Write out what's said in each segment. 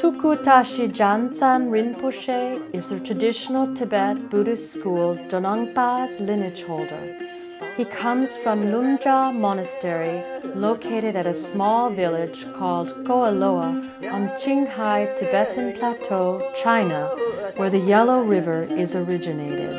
Tukutashi Jansan Rinpoche is the traditional Tibet Buddhist school Jonangpa's lineage holder. He comes from Lumja Monastery, located at a small village called Goaloa on Qinghai Tibetan Plateau, China, where the Yellow River is originated.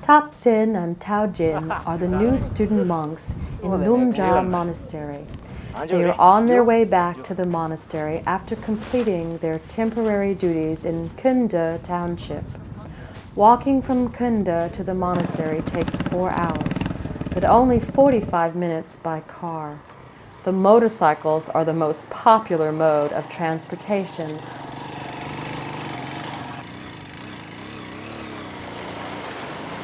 Topsin and Taojin are the new student monks in Lumja Monastery. They are on their way back to the monastery after completing their temporary duties in Kunda Township. Walking from Kunda to the monastery takes 4 hours, but only 45 minutes by car. The motorcycles are the most popular mode of transportation.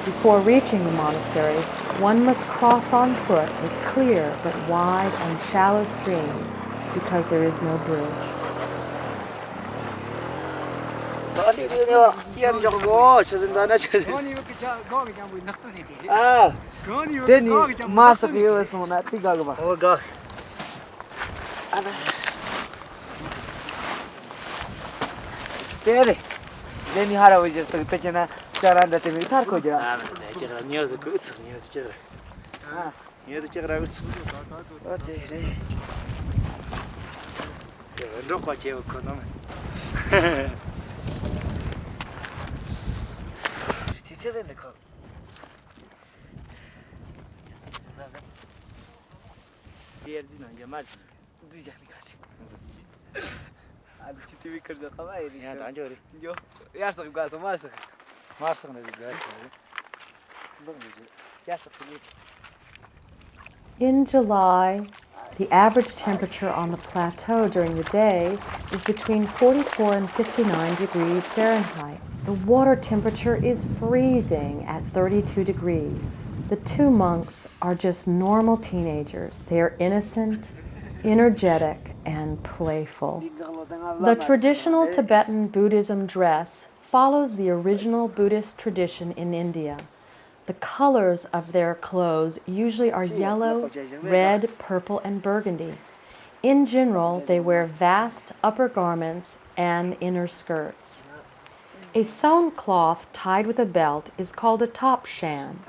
Before reaching the monastery, one must cross on foot a clear but wide and shallow stream because there is no bridge. In July, the average temperature on the plateau during the day is between 44 and 59 degrees Fahrenheit. The water temperature is freezing at 32 degrees. The 2 monks are just normal teenagers. They are innocent, energetic, and playful. The traditional Tibetan Buddhism dress follows the original Buddhist tradition in India. The colors of their clothes usually are yellow, red, purple, and burgundy. In general, they wear vast upper garments and inner skirts. A sewn cloth tied with a belt is called a top shan.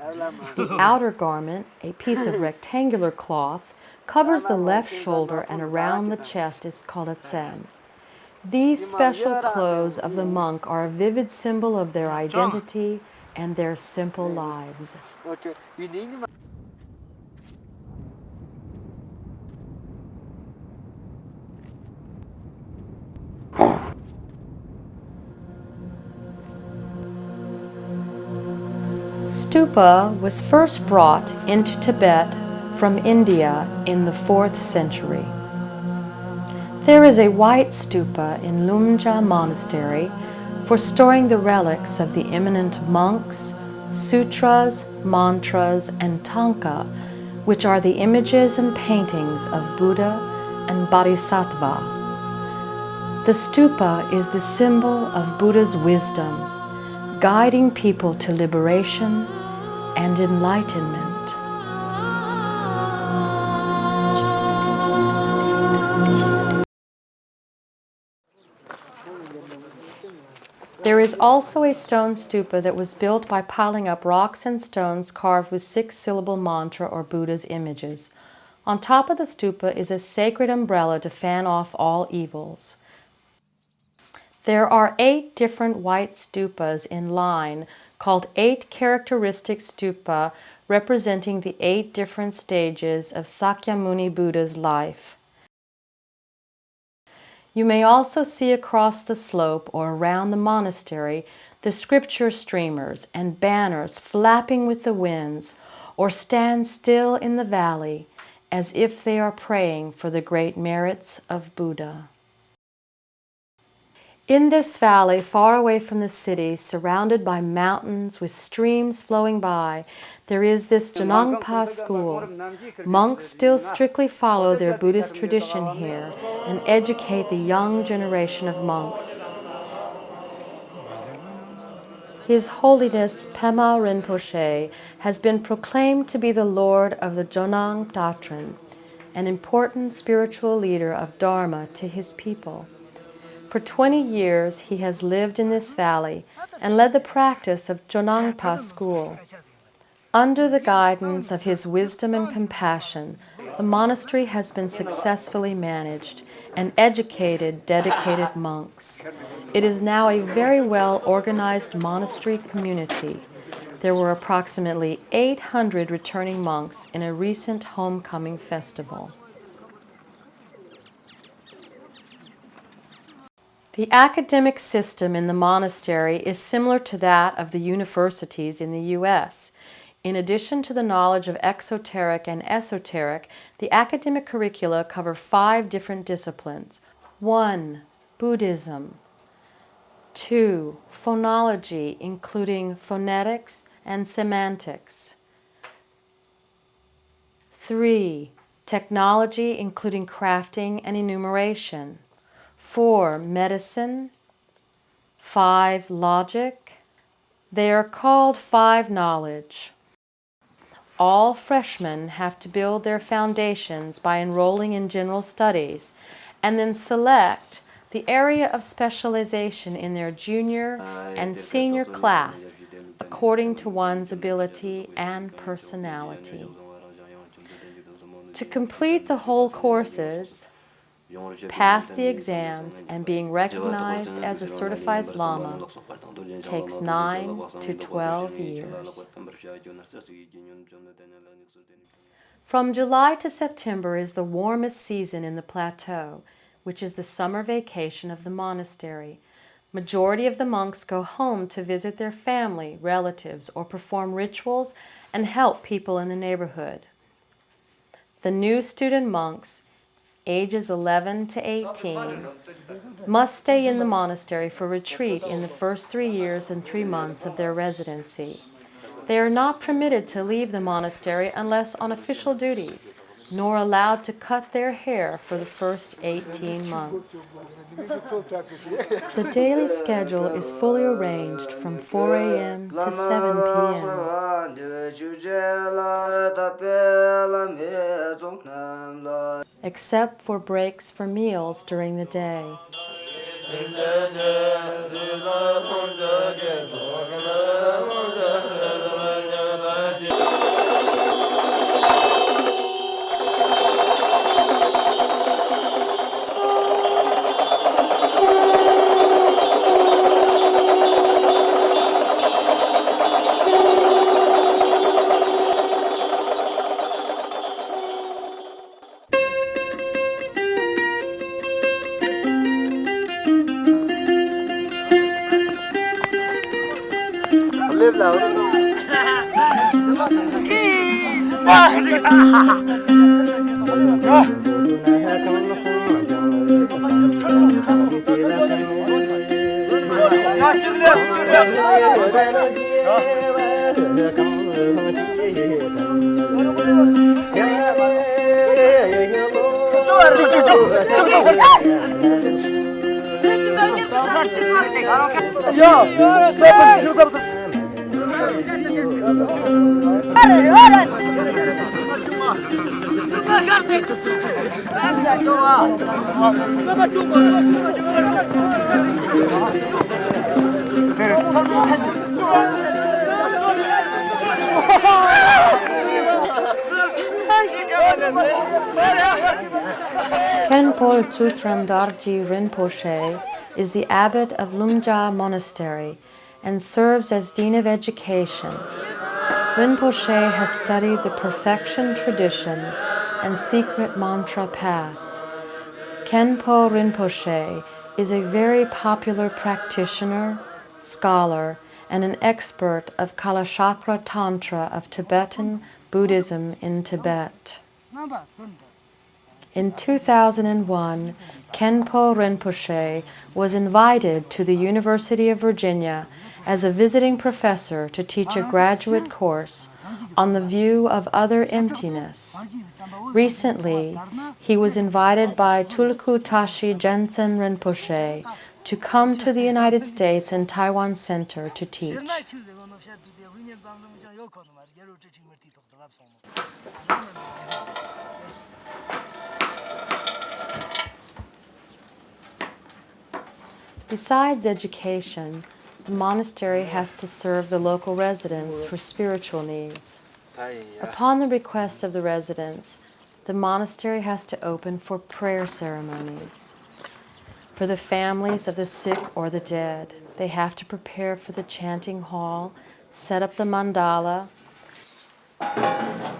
The outer garment, a piece of rectangular cloth, covers the left shoulder and around the chest is called a tsen. These special clothes of the monk are a vivid symbol of their identity and their simple lives. Stupa was first brought into Tibet from India in the 4th century. There is a white stupa in Lumja Monastery for storing the relics of the eminent monks, sutras, mantras, and tanka, which are the images and paintings of Buddha and Bodhisattva. The stupa is the symbol of Buddha's wisdom, guiding people to liberation and enlightenment. There is also a stone stupa that was built by piling up rocks and stones carved with 6-syllable mantra or Buddha's images. On top of the stupa is a sacred umbrella to fan off all evils. There are 8 different white stupas in line called 8 characteristic stupa, representing the 8 different stages of Sakyamuni Buddha's life. You may also see across the slope or around the monastery the scripture streamers and banners flapping with the winds, or stand still in the valley as if they are praying for the great merits of Buddha. In this valley, far away from the city, surrounded by mountains with streams flowing by, there is this Jonang school. Monks still strictly follow their Buddhist tradition here and educate the young generation of monks. His Holiness Pema Rinpoche has been proclaimed to be the Lord of the Jonang doctrine, an important spiritual leader of Dharma to his people. For 20 years, he has lived in this valley and led the practice of Jonangpa school. Under the guidance of his wisdom and compassion, the monastery has been successfully managed and educated dedicated monks. It is now a very well organized monastery community. There were approximately 800 returning monks in a recent homecoming festival. The academic system in the monastery is similar to that of the universities in the U.S. In addition to the knowledge of exoteric and esoteric, the academic curricula cover 5 different disciplines. 1. Buddhism. 2. Phonology, including phonetics and semantics. 3. Technology, including crafting and enumeration. 4. Medicine. 5. Logic. They are called 5 knowledge. All freshmen have to build their foundations by enrolling in general studies and then select the area of specialization in their junior and senior class according to one's ability and personality. To complete the whole courses, pass the exams, and being recognized as a certified Lama takes 9 to 12 years. From July to September is the warmest season in the plateau, which is the summer vacation of the monastery. Majority of the monks go home to visit their family, relatives, or perform rituals and help people in the neighborhood. The new student monks, ages 11 to 18, must stay in the monastery for retreat in the first 3 years and 3 months of their residency. They are not permitted to leave the monastery unless on official duties, nor allowed to cut their hair for the first 18 months. The daily schedule is fully arranged from 4 a.m. to 7 p.m., except for breaks for meals during the day. Khenpo Tsutramdarji Rinpoche is the abbot of Lumja Monastery and serves as Dean of Education. Rinpoche has studied the perfection tradition and secret mantra path. Khenpo Rinpoche is a very popular practitioner, scholar, and an expert of Kalachakra Tantra of Tibetan Buddhism in Tibet. In 2001, Khenpo Rinpoche was invited to the University of Virginia as a visiting professor to teach a graduate course on the view of other emptiness. Recently, he was invited by Tulku Tashi Jensen Rinpoche to come to the United States and Taiwan Center to teach. Besides education, the monastery has to serve the local residents for spiritual needs. Upon the request of the residents, the monastery has to open for prayer ceremonies. For the families of the sick or the dead, they have to prepare for the chanting hall, set up the mandala.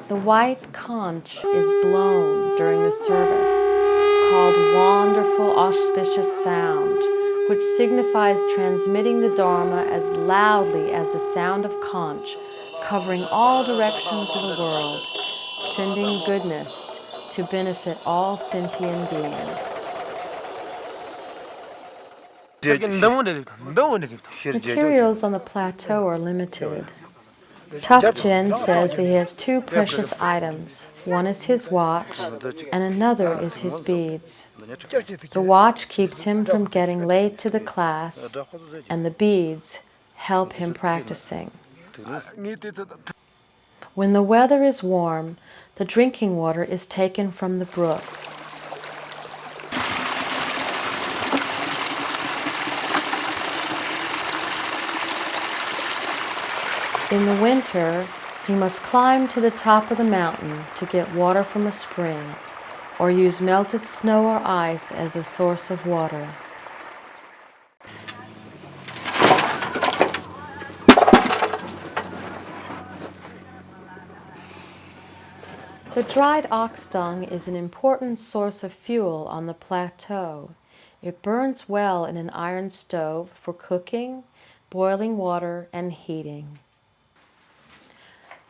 The white conch is blown during the service, called wonderful auspicious sound, which signifies transmitting the Dharma as loudly as the sound of conch, covering all directions of the world, sending goodness to benefit all sentient beings. Materials on the plateau are limited. Topjen says that he has two precious items. One is his watch, and another is his beads. The watch keeps him from getting late to the class, and the beads help him practicing. When the weather is warm, the drinking water is taken from the brook. In the winter, he must climb to the top of the mountain to get water from a spring, or use melted snow or ice as a source of water. The dried ox dung is an important source of fuel on the plateau. It burns well in an iron stove for cooking, boiling water, and heating.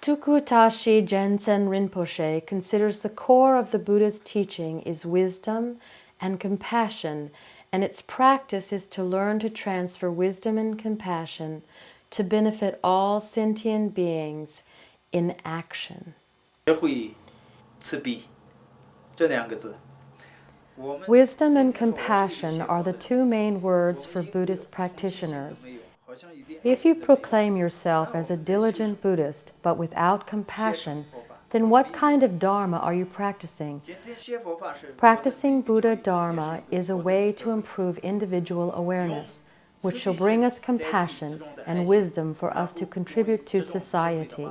Tulku Tashi Jensen Rinpoche considers the core of the Buddha's teaching is wisdom and compassion, and its practice is to learn to transfer wisdom and compassion to benefit all sentient beings in action. Wisdom and compassion are the two main words for Buddhist practitioners. If you proclaim yourself as a diligent Buddhist but without compassion, then what kind of Dharma are you practicing? Practicing Buddha Dharma is a way to improve individual awareness, which shall bring us compassion and wisdom for us to contribute to society.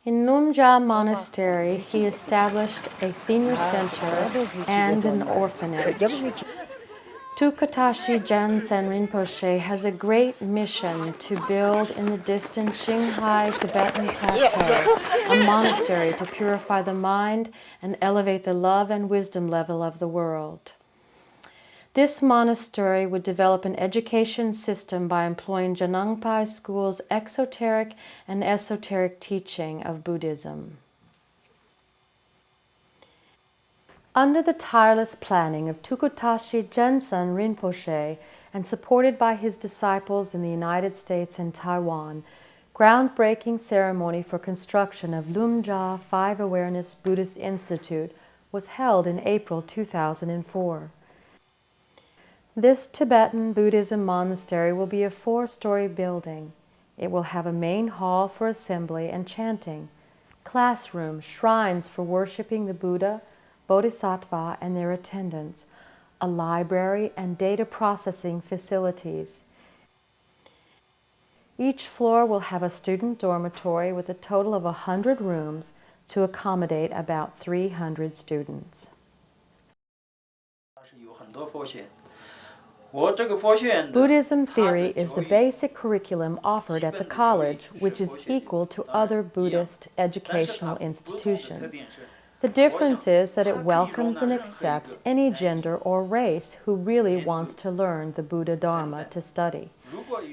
In Numja Monastery, he established a senior center and an orphanage. Tulku Tashi Jensen Rinpoche has a great mission to build in the distant Qinghai Tibetan plateau a monastery to purify the mind and elevate the love and wisdom level of the world. This monastery would develop an education system by employing Jonang school's exoteric and esoteric teaching of Buddhism. Under the tireless planning of Tulku Tashi Jensen Rinpoche and supported by his disciples in the United States and Taiwan, groundbreaking ceremony for construction of Lumja 5 Awareness Buddhist Institute was held in April 2004. This Tibetan Buddhism monastery will be a 4-story building. It will have a main hall for assembly and chanting, classrooms, shrines for worshiping the Buddha, Bodhisattva, and their attendants, a library, and data processing facilities. Each floor will have a student dormitory with a total of 100 rooms to accommodate about 300 students. Buddhism theory is the basic curriculum offered at the college, which is equal to other Buddhist educational institutions. The difference is that it welcomes and accepts any gender or race who really wants to learn the Buddha Dharma to study.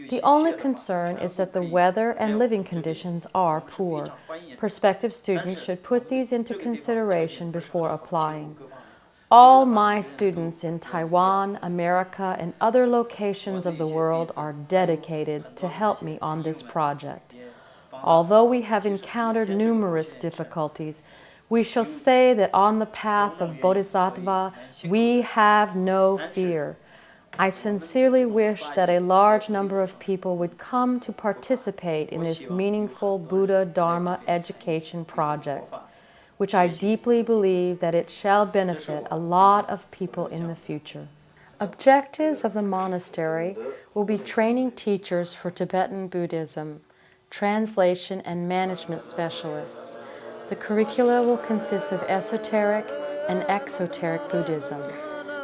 The only concern is that the weather and living conditions are poor. Prospective students should put these into consideration before applying. All my students in Taiwan, America, and other locations of the world are dedicated to help me on this project. Although we have encountered numerous difficulties, we shall say that on the path of Bodhisattva we have no fear. I sincerely wish that a large number of people would come to participate in this meaningful Buddha Dharma education project, which I deeply believe that it shall benefit a lot of people in the future. Objectives of the monastery will be training teachers for Tibetan Buddhism, translation and management specialists. The curricula will consist of esoteric and exoteric Buddhism,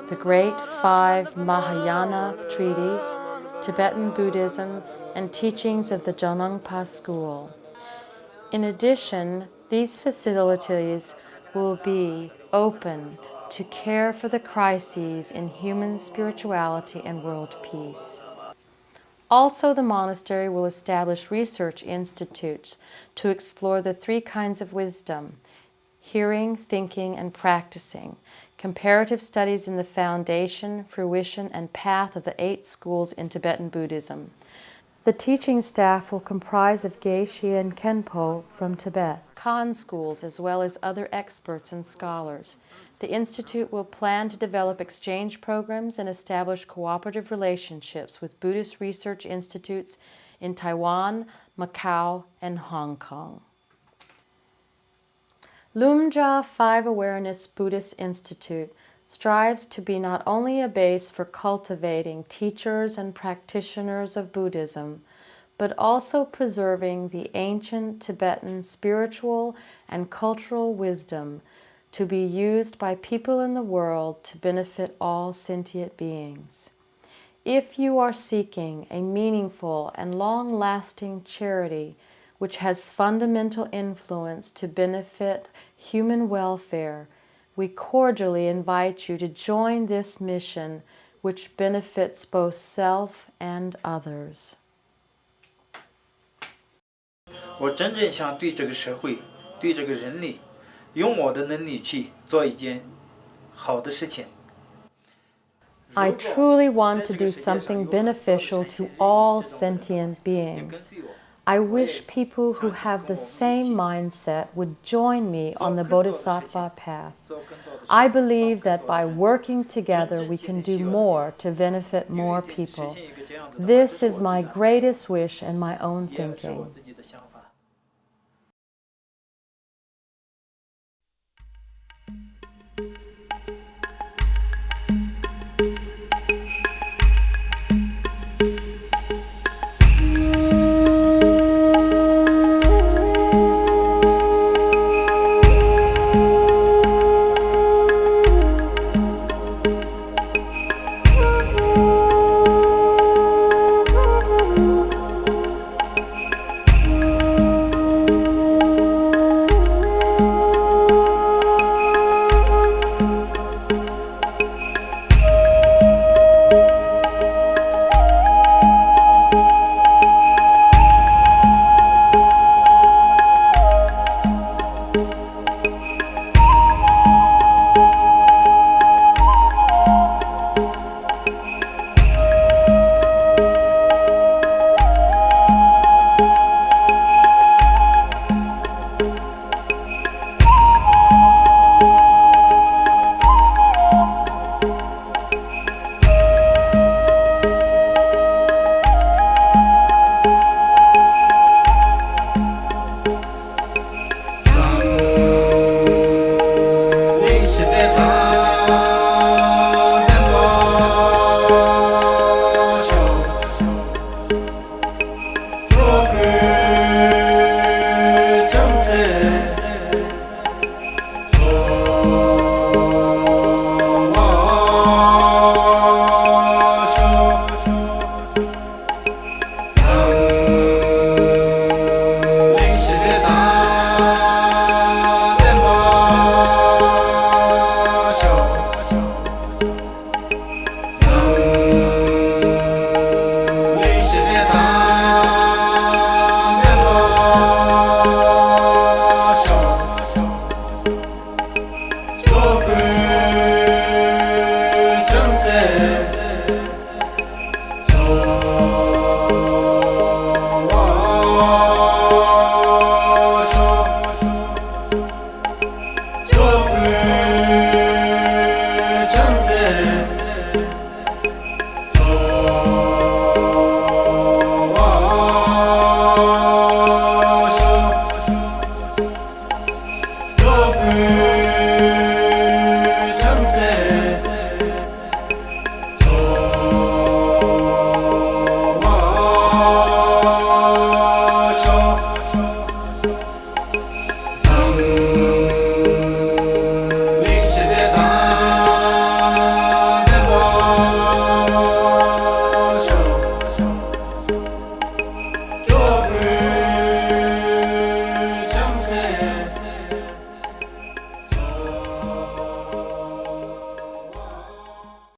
the Great Five Mahayana treatises, Tibetan Buddhism, and teachings of the Jonang school. In addition, these facilities will be open to care for the crises in human spirituality and world peace. Also, the monastery will establish research institutes to explore the three kinds of wisdom: hearing, thinking, and practicing, comparative studies in the foundation, fruition, and path of the 8 schools in Tibetan Buddhism. The teaching staff will comprise of Geshe and Khenpo from Tibet, Khan schools, as well as other experts and scholars. The Institute will plan to develop exchange programs and establish cooperative relationships with Buddhist research institutes in Taiwan, Macau, and Hong Kong. Lumja 5 Awareness Buddhist Institute strives to be not only a base for cultivating teachers and practitioners of Buddhism, but also preserving the ancient Tibetan spiritual and cultural wisdom to be used by people in the world to benefit all sentient beings. If you are seeking a meaningful and long-lasting charity which has fundamental influence to benefit human welfare, we cordially invite you to join this mission which benefits both self and others. 我真正想对这个社会、对这个人类，用我的能力去做一件好的事情。 I truly want to do something beneficial to all sentient beings. I wish people who have the same mindset would join me on the Bodhisattva path. I believe that by working together we can do more to benefit more people. This is my greatest wish and my own thinking.